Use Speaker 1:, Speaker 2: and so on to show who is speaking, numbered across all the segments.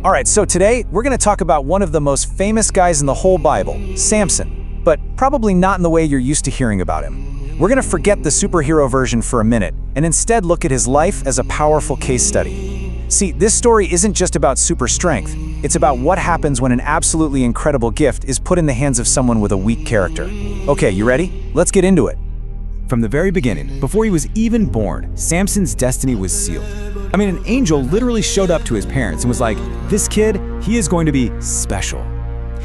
Speaker 1: All right, so today we're going to talk about one of the most famous guys in the whole Bible, Samson, but probably not in the way you're used to hearing about him. We're going to forget the superhero version for a minute and instead look at his life as a powerful case study. See, this story isn't just about super strength. It's about what happens when an absolutely incredible gift is put in the hands of someone with a weak character. Okay, you ready? Let's get into it.
Speaker 2: From the very beginning, before he was even born, Samson's destiny was sealed. I mean, an angel literally showed up to his parents and was like, this kid, he is going to be special.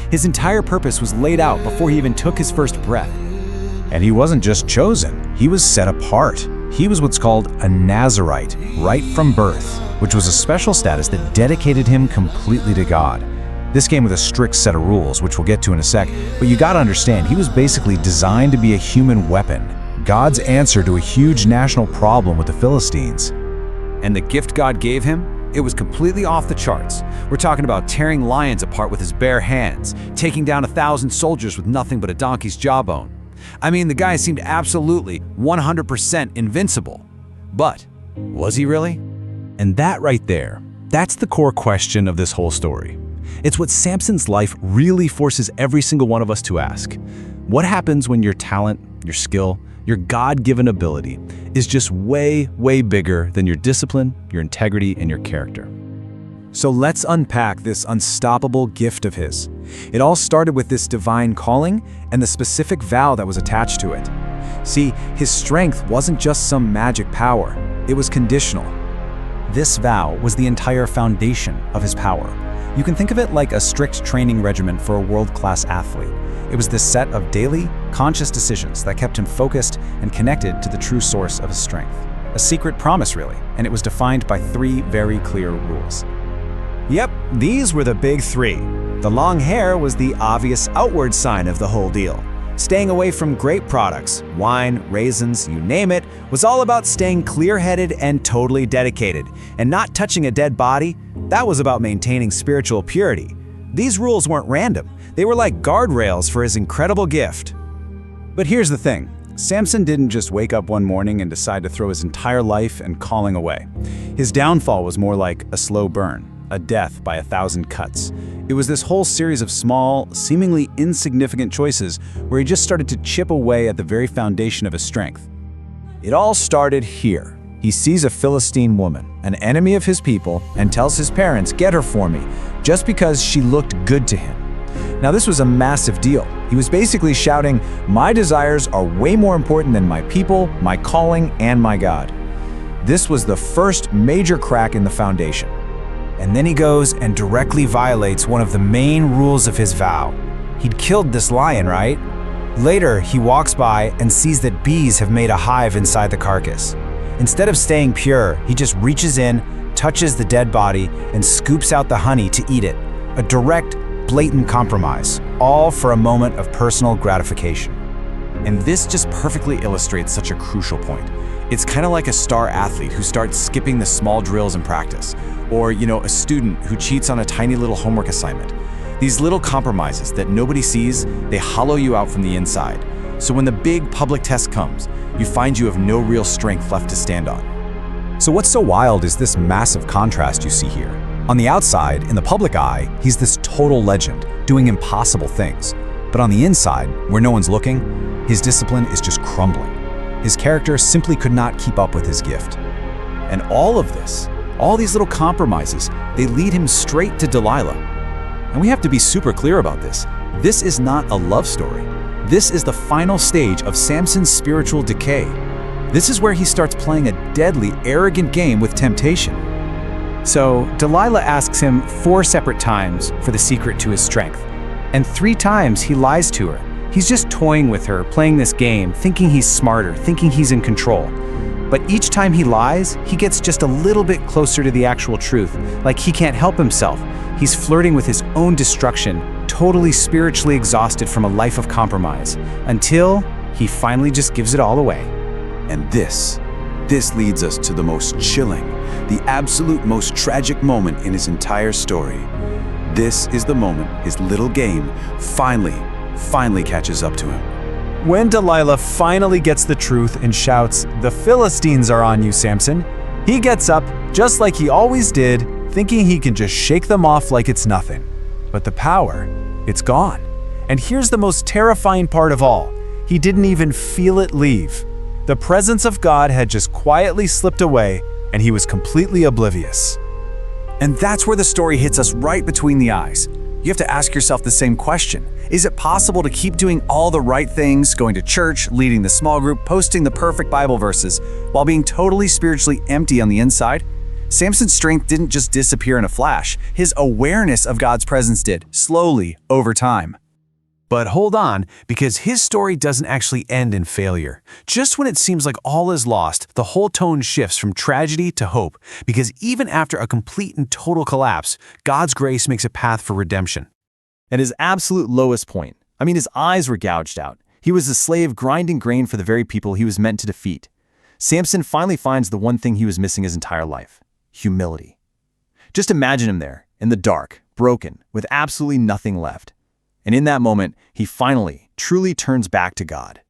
Speaker 2: His entire purpose was laid out before he even took his first breath.
Speaker 1: And he wasn't just chosen, he was set apart. He was what's called a Nazirite, right from birth, which was a special status that dedicated him completely to God. This came with a strict set of rules, which we'll get to in a sec, but you gotta understand, he was basically designed to be a human weapon, God's answer to a huge national problem with the Philistines.
Speaker 2: And the gift God gave him, it was completely off the charts. We're talking about tearing lions apart with his bare hands, taking down 1,000 soldiers with nothing but a donkey's jawbone. I mean, the guy seemed absolutely 100% invincible. But was he really?
Speaker 1: And that right there, that's the core question of this whole story. It's what Samson's life really forces every single one of us to ask. What happens when your talent, your skill, your God-given ability is just way, way bigger than your discipline, your integrity, and your character? So let's unpack this unstoppable gift of his. It all started with this divine calling and the specific vow that was attached to it. See, his strength wasn't just some magic power, it was conditional. This vow was the entire foundation of his power. You can think of it like a strict training regimen for a world-class athlete. It was this set of daily, conscious decisions that kept him focused and connected to the true source of his strength. A secret promise, really, and it was defined by 3 very clear rules.
Speaker 3: Yep, these were the big 3. The long hair was the obvious outward sign of the whole deal. Staying away from grape products, wine, raisins, you name it, was all about staying clear-headed and totally dedicated. And not touching a dead body, that was about maintaining spiritual purity. These rules weren't random. They were like guardrails for his incredible gift.
Speaker 1: But here's the thing. Samson didn't just wake up one morning and decide to throw his entire life and calling away. His downfall was more like a slow burn, a death by 1,000 cuts. It was this whole series of small, seemingly insignificant choices where he just started to chip away at the very foundation of his strength. It all started here. He sees a Philistine woman, an enemy of his people, and tells his parents, "Get her for me," just because she looked good to him. Now, this was a massive deal. He was basically shouting, "My desires are way more important than my people, my calling, and my God." This was the first major crack in the foundation. And then he goes and directly violates one of the main rules of his vow. He'd killed this lion, right? Later, he walks by and sees that bees have made a hive inside the carcass. Instead of staying pure, he just reaches in, touches the dead body, and scoops out the honey to eat it. A direct, blatant compromise, all for a moment of personal gratification.
Speaker 2: And this just perfectly illustrates such a crucial point. It's kind of like a star athlete who starts skipping the small drills in practice, or a student who cheats on a tiny little homework assignment. These little compromises that nobody sees, they hollow you out from the inside. So when the big public test comes, you find you have no real strength left to stand on.
Speaker 1: So what's so wild is this massive contrast you see here. On the outside, in the public eye, he's this total legend, doing impossible things. But on the inside, where no one's looking, his discipline is just crumbling. His character simply could not keep up with his gift. And all of this, all these little compromises, they lead him straight to Delilah. And we have to be super clear about this. This is not a love story. This is the final stage of Samson's spiritual decay. This is where he starts playing a deadly, arrogant game with temptation.
Speaker 4: So Delilah asks him 4 separate times for the secret to his strength. And 3 times he lies to her. He's just toying with her, playing this game, thinking he's smarter, thinking he's in control. But each time he lies, he gets just a little bit closer to the actual truth, like he can't help himself. He's flirting with his own destruction, totally spiritually exhausted from a life of compromise, until he finally just gives it all away.
Speaker 5: And this leads us to the most chilling, the absolute most tragic moment in his entire story. This is the moment his little game finally catches up to him.
Speaker 3: When Delilah finally gets the truth and shouts, "The Philistines are on you, Samson," he gets up, just like he always did,
Speaker 1: thinking he can just shake them off like it's nothing. But the power, it's gone. And here's the most terrifying part of all. He didn't even feel it leave. The presence of God had just quietly slipped away, and he was completely oblivious.
Speaker 2: And that's where the story hits us right between the eyes. You have to ask yourself the same question. Is it possible to keep doing all the right things, going to church, leading the small group, posting the perfect Bible verses, while being totally spiritually empty on the inside? Samson's strength didn't just disappear in a flash. His awareness of God's presence did, slowly, over time.
Speaker 1: But hold on, because his story doesn't actually end in failure. Just when it seems like all is lost, the whole tone shifts from tragedy to hope, because even after a complete and total collapse, God's grace makes a path for redemption.
Speaker 3: At his absolute lowest point, his eyes were gouged out. He was a slave grinding grain for the very people he was meant to defeat. Samson finally finds the one thing he was missing his entire life: humility. Just imagine him there, in the dark, broken, with absolutely nothing left. And in that moment, he finally, truly turns back to God.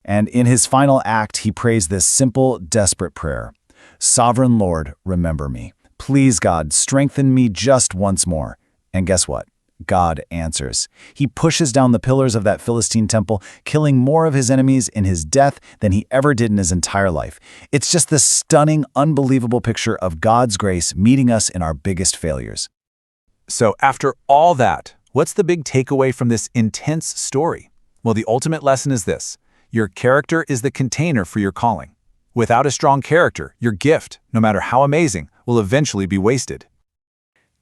Speaker 1: And in his final act, he prays this simple, desperate prayer. Sovereign Lord, remember me. Please, God, strengthen me just once more. And guess what? God answers. He pushes down the pillars of that Philistine temple, killing more of his enemies in his death than he ever did in his entire life. It's just this stunning, unbelievable picture of God's grace meeting us in our biggest failures. So after all that, what's the big takeaway from this intense story? Well, the ultimate lesson is this: your character is the container for your calling. Without a strong character, your gift, no matter how amazing, will eventually be wasted.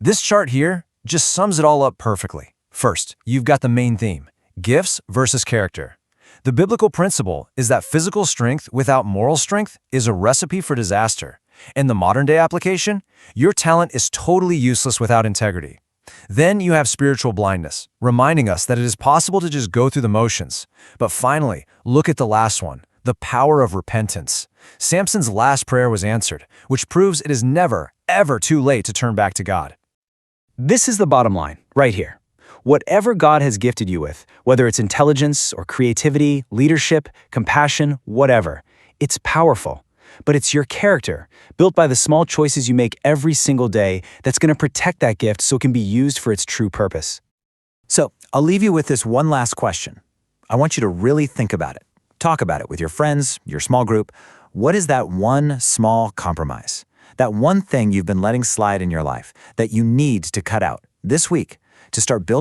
Speaker 2: This chart here just sums it all up perfectly. First, you've got the main theme: gifts versus character. The biblical principle is that physical strength without moral strength is a recipe for disaster. In the modern-day application, your talent is totally useless without integrity. Then you have spiritual blindness, reminding us that it is possible to just go through the motions. But finally, look at the last one: the power of repentance. Samson's last prayer was answered, which proves it is never, ever too late to turn back to God.
Speaker 4: This is the bottom line, right here. Whatever God has gifted you with, whether it's intelligence or creativity, leadership, compassion, whatever, it's powerful. But it's your character, built by the small choices you make every single day, that's going to protect that gift so it can be used for its true purpose.
Speaker 2: So, I'll leave you with this one last question. I want you to really think about it. Talk about it with your friends, your small group. What is that one small compromise? That one thing you've been letting slide in your life that you need to cut out this week to start building